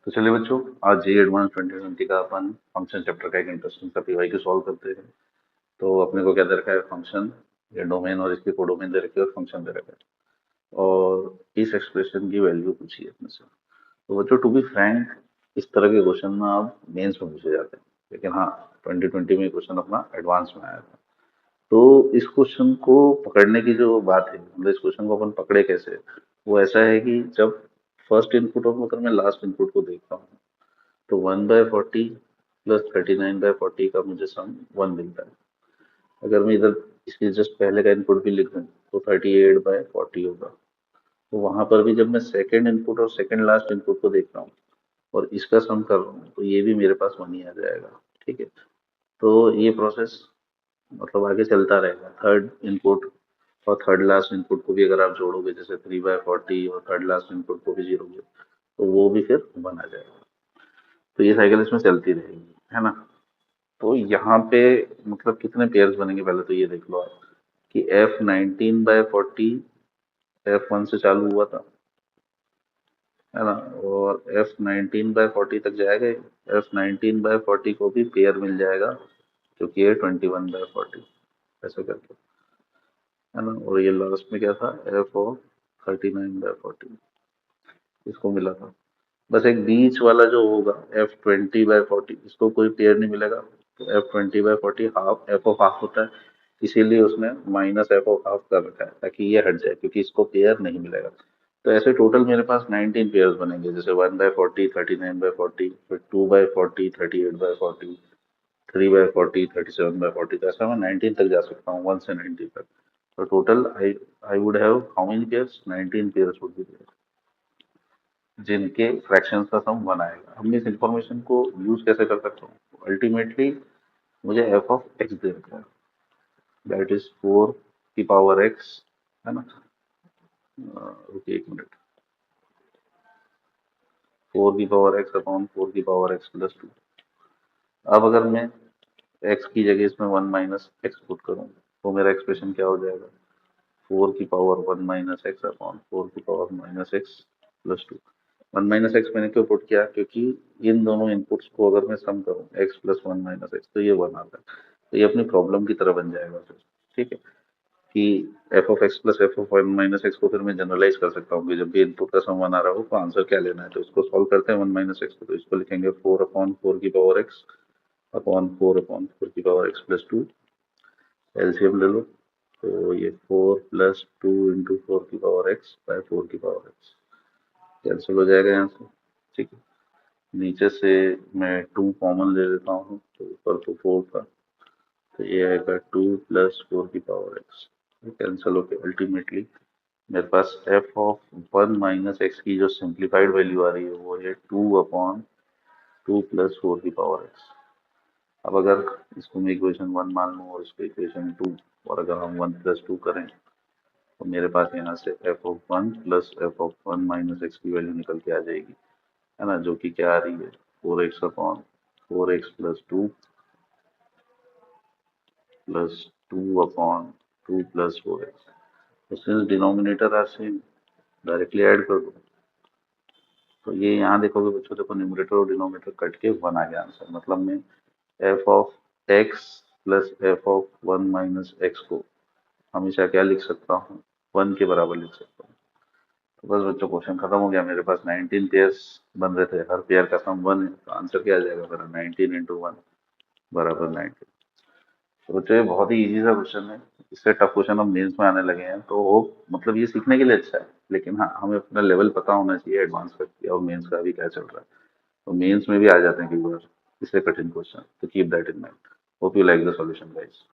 तो चलिए बच्चों, आज जे एडवांस 2020 का अपन फंक्शन चैप्टर का एक इंटरेस्टिंग सा पीवाई क्यू सॉल्व करते हैं। तो अपने को क्या दे रखा है, फंक्शन या डोमेन और इसके कोडोमेन दे रखे हैं और फंक्शन दे रखा है और इस एक्सप्रेशन की वैल्यू पूछी है अपने से। तो बच्चों, टू बी फ्रैंक, इस तरह के क्वेश्चन ना आप मेंस में पूछे जाते हैं, लेकिन हाँ, 2020 में क्वेश्चन अपना एडवांस में आया था। तो इस क्वेश्चन को पकड़ने की जो बात है, मतलब इस क्वेश्चन को अपन पकड़े कैसे, वो ऐसा है कि जब फर्स्ट इनपुट और अगर मैं लास्ट इनपुट को देखता हूँ, तो 1/40 प्लस 39/40 का मुझे सम 1 मिलता है। अगर मैं इधर इसके जस्ट पहले का इनपुट भी लिख दूं तो 38/40 होगा। तो वहां पर भी जब मैं सेकंड इनपुट और सेकंड लास्ट इनपुट को देख रहा हूँ और इसका सम कर रहा हूँ, तो ये भी मेरे पास 1 ही आ जाएगा। ठीक है, तो ये प्रोसेस मतलब आगे चलता रहेगा। थर्ड इनपुट और थर्ड लास्ट इनपुट को भी अगर आप जोड़ोगे, जैसे 3/40 और थर्ड लास्ट इनपुट को भी जोड़ोगे, तो वो भी फिर 1 आ जाएगा। तो ये साइकिल इसमें चलती रहेगी, है ना। तो यहाँ पे मतलब कितने पेयर्स बनेंगे, पहले तो ये देख लो आप कि F19/40 F1 से चालू हुआ था, है ना, और F19/40 तक जाएगा। F19/40 को भी पेयर मिल जाएगा क्योंकि ये 21/40 ऐसे करके, है ना। और ये लास्ट में क्या था, F39/40 इसको मिला था। बस एक बीच वाला जो होगा F20/40, इसको कोई पेयर नहीं मिलेगा। तो F20/40 half F of half होता है, इसीलिए उसने माइनस एफ ऑफ हाफ कर रखा है ताकि ये हट जाए, क्योंकि इसको पेयर नहीं मिलेगा। तो ऐसे टोटल मेरे पास 19 पेयर्स बनेंगे, जैसे 1/40 39/40, फिर 2/40 38/40, 3/40 37/40। तो ऐसा मैं 19 तक जा सकता हूँ, 1 से 19 तक। तो total I I would have how many pairs, 19 pairs would be जिनके फ्रैक्शंस का सम 1 आएगा। हम इस इंफॉर्मेशन को यूज कैसे कर सकते हो, अल्टीमेटली मुझे एफ ऑफ एक्स दे रखा है, दैट इज 4 की पावर एक्स, है ना। रुकिए एक मिनट, 4 की पावर एक्स अपॉन 4 की पावर एक्स प्लस 2। अब अगर मैं एक्स की जगह इसमें 1 माइनस एक्स पुट करूँ, तो मेरा एक्सप्रेशन क्या हो जाएगा, 4 की पावर 1 माइनस एक्स अपॉन 4 की power minus x plus 2। 1 minus x मैंने क्यों पुट किया, क्योंकि इन दोनों इनपुट्स को अगर मैं सम करूँ, एक्स प्लस 1 माइनस एक्स, तो ये 1 आता है। तो ये अपनी प्रॉब्लम की तरह बन जाएगा फिर। ठीक है, कि F of x plus F of 1 minus x को फिर मैं जनरलाइज कर सकता हूँ कि जब भी इनपुट का सम 1 आ रहा हो तो आंसर क्या लेना है। तो इसको सॉल्व करते हैं 1 माइनस एक्स को, तो इसको लिखेंगे 4/4 की पावर एक्स अपॉन 4/4 की पावर एक्स प्लस 2। एलसीएम ले लो, तो ये 4 प्लस 2 इंटू 4 की पावर एक्स बाय 4 की पावर एक्स कैंसिल हो जाएगा यहाँ से। ठीक है, नीचे से मैं 2 कॉमन ले लेता हूँ, तो ऊपर तो 4 था, तो ये आएगा 2 प्लस 4 की पावर एक्स, कैंसिल होके अल्टीमेटली मेरे पास एफ ऑफ 1 माइनस एक्स की जो सिंप्लीफाइड वैल्यू आ रही है वो है 2/2 प्लस 4 की पावर एक्स। अब अगर इसको मैं इक्वेशन 1 मान लूँ और इसको इक्वेशन 2, और अगर हम 1 प्लस 2 करें, तो मेरे पास यहाँ से F of 1 plus F of 1 minus x की वैल्यू निकल के आ जाएगी, है ना, जो कि क्या आ रही है, 4x upon 4x plus 2 plus 2 upon 2 plus 4x। तो since denominator are same, directly add कर दो। तो ये यहाँ देखोगे बच्चों, देखो न्यूमरेटर और डिनोमिनेटर कट के 1 आ गया आंसर। मतलब मैं F of x plus F of 1 minus x को हमेशा क्या लिख सकता हूँ, 1 के बराबर लिख सकता हूँ। तो बस बच्चों, क्वेश्चन खत्म हो गया। मेरे पास 19 पेयर्स बन रहे थे, हर पेयर का सम 1 है, तो आंसर क्या आ जाएगा मेरा, 19 इंटू 1 बराबर 19। सोचो, ये बहुत ही इजी सा क्वेश्चन है। इससे टफ क्वेश्चन अब मेंस में आने लगे हैं, तो वो मतलब ये सीखने के लिए अच्छा है, लेकिन हाँ, हमें अपना लेवल पता होना चाहिए एडवांस का कि और मेंस का भी क्या चल रहा है। तो मेंस में भी आ जाते हैं कई बार इससे कठिन क्वेश्चन, तो keep that in mind. Hope you like the solution guys.